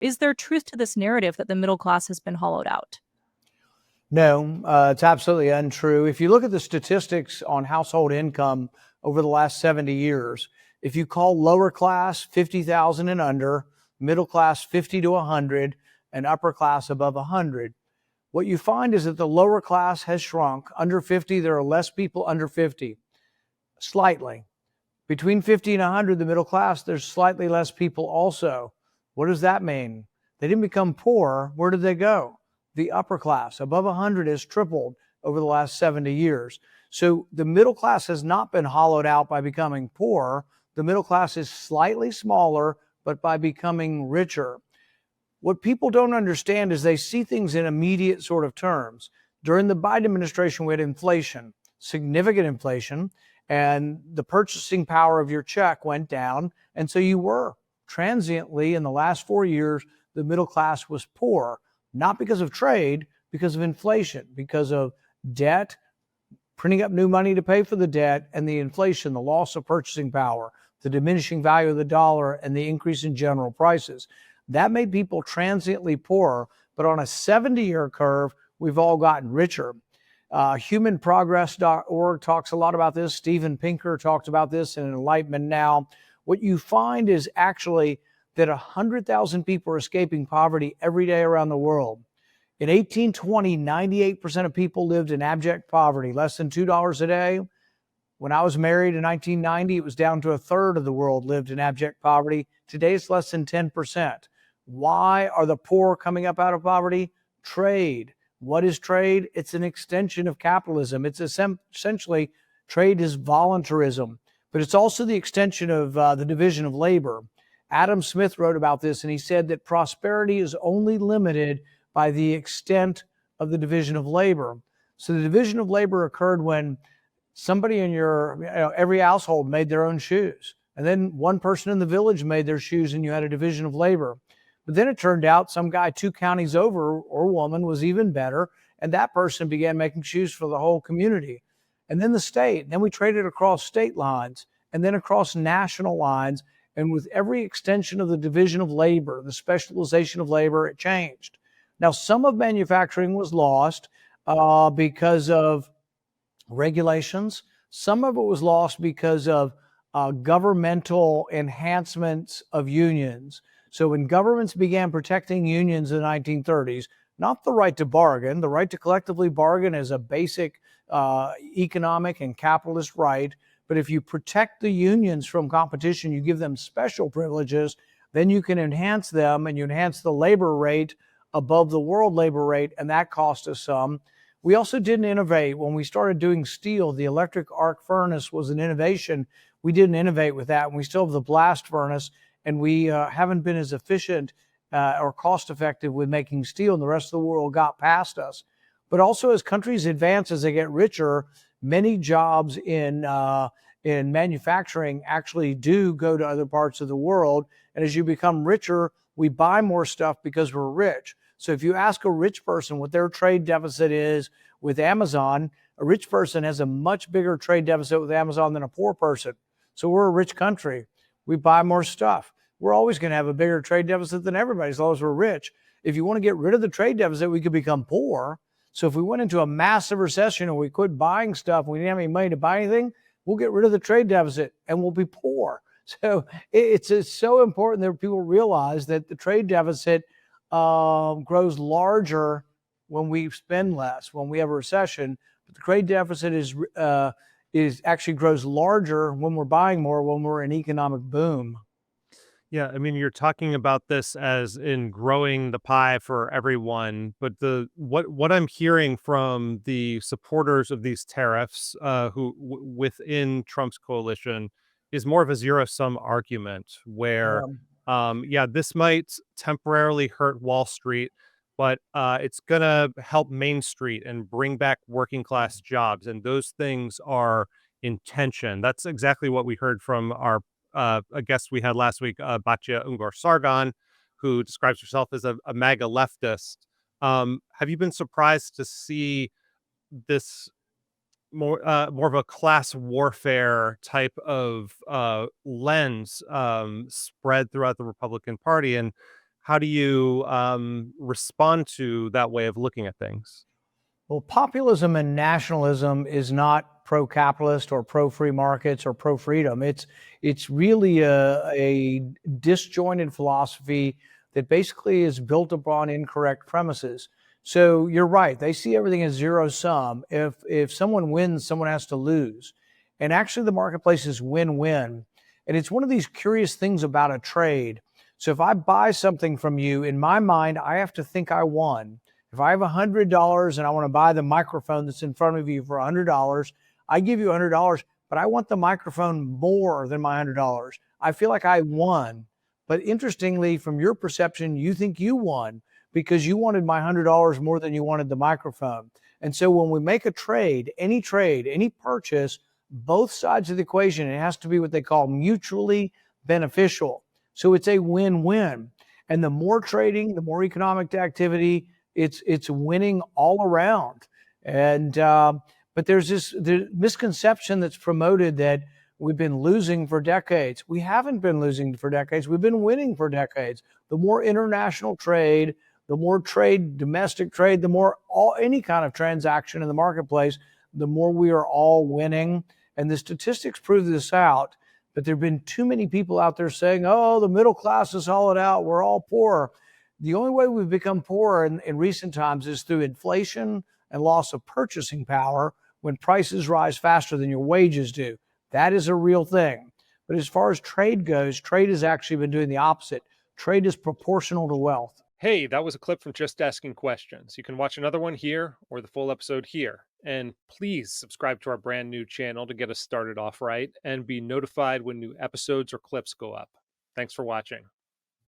Is there truth to this narrative that the middle class has been hollowed out? No, it's absolutely untrue. If you look at the statistics on household income over the last 70 years, if you call lower class 50,000 and under, middle class 50 to 100, and upper class above 100, what you find is that the lower class has shrunk. Under 50, there are less people under 50, slightly. Between 50 and 100, the middle class, there's slightly less people also. What does that mean? They didn't become poor. Where did they go? The upper class, above 100, has tripled over the last 70 years. So the middle class has not been hollowed out by becoming poor. The middle class is slightly smaller, but by becoming richer. What people don't understand is they see things in immediate sort of terms. During the Biden administration, we had inflation, significant inflation, and the purchasing power of your check went down. And so you were transiently, in the last 4 years, the middle class was poor, not because of trade, because of inflation, because of debt, printing up new money to pay for the debt, and the inflation, the loss of purchasing power, the diminishing value of the dollar, and the increase in general prices. That made people transiently poorer, but on a 70-year curve, we've all gotten richer. Humanprogress.org talks a lot about this. Steven Pinker talks about this in Enlightenment Now. What you find is actually that 100,000 people are escaping poverty every day around the world. In 1820, 98% of people lived in abject poverty, less than $2 a day. When I was married in 1990, it was down to a third of the world lived in abject poverty. Today, it's less than 10%. Why are the poor coming up out of poverty? Trade. What is trade? It's an extension of capitalism. It's essentially, trade is voluntarism, but it's also the extension of the division of labor. Adam Smith wrote about this, and he said that prosperity is only limited by the extent of the division of labor. So the division of labor occurred when somebody in every household made their own shoes. And then one person in the village made their shoes, and you had a division of labor. But then it turned out some guy 2 counties over, or woman, was even better, and that person began making shoes for the whole community. And then the state, and then we traded across state lines, and then across national lines, and with every extension of the division of labor, the specialization of labor, it changed. Now, some of manufacturing was lost because of regulations. Some of it was lost because of governmental enhancements of unions. So when governments began protecting unions in the 1930s, not the right to bargain, the right to collectively bargain is a basic economic and capitalist right. But if you protect the unions from competition, you give them special privileges, then you can enhance them, and you enhance the labor rate above the world labor rate, and that cost us some. We also didn't innovate. When we started doing steel, the electric arc furnace was an innovation. We didn't innovate with that, and we still have the blast furnace, and we haven't been as efficient or cost effective with making steel, and the rest of the world got past us. But also, as countries advance, as they get richer, many jobs in manufacturing actually do go to other parts of the world. And as you become richer, we buy more stuff because we're rich. So if you ask a rich person what their trade deficit is with Amazon, a rich person has a much bigger trade deficit with Amazon than a poor person. So we're a rich country. We buy more stuff. We're always going to have a bigger trade deficit than everybody as long as we're rich. If you want to get rid of the trade deficit, we could become poor. So if we went into a massive recession and we quit buying stuff, and we didn't have any money to buy anything, we'll get rid of the trade deficit and we'll be poor. So it's so important that people realize that the trade deficit grows larger when we spend less, when we have a recession. But the trade deficit is actually grows larger when we're buying more, when we're in economic boom. Yeah, I mean, you're talking about this as in growing the pie for everyone, but what I'm hearing from the supporters of these tariffs, within Trump's coalition, is more of a zero-sum argument where, yeah, this might temporarily hurt Wall Street, but it's gonna help Main Street and bring back working class jobs, and those things are in tension. That's exactly what we heard from our a guest we had last week, Batya Ungar-Sargon, who describes herself as a MAGA leftist. Have you been surprised to see this more of a class warfare type of lens spread throughout the Republican Party? And how do you respond to that way of looking at things? Well, populism and nationalism is not pro-capitalist or pro-free markets or pro-freedom. It's really a disjointed philosophy that basically is built upon incorrect premises. So you're right; they see everything as zero sum. If someone wins, someone has to lose, and actually, the marketplace is win-win. And it's one of these curious things about a trade. So if I buy something from you, in my mind, I have to think I won. If I have $100 and I want to buy the microphone that's in front of you for $100, I give you $100, but I want the microphone more than my $100. I feel like I won. But interestingly, from your perception, you think you won because you wanted my $100 more than you wanted the microphone. And so when we make a trade, any purchase, both sides of the equation, it has to be what they call mutually beneficial. So it's a win-win. And the more trading, the more economic activity, it's winning all around. And but there's this misconception that's promoted that we've been losing for decades. We haven't been losing for decades. We've been winning for decades. The more international trade, the more trade, domestic trade, the more any kind of transaction in the marketplace, the more we are all winning. And the statistics prove this out. But there have been too many people out there saying, oh, the middle class is hollowed out. We're all poor. The only way we've become poor in recent times is through inflation and loss of purchasing power when prices rise faster than your wages do. That is a real thing. But as far as trade goes, trade has actually been doing the opposite. Trade is proportional to wealth. Hey, that was a clip from Just Asking Questions. You can watch another one here or the full episode here. And please subscribe to our brand new channel to get us started off right and be notified when new episodes or clips go up. Thanks for watching.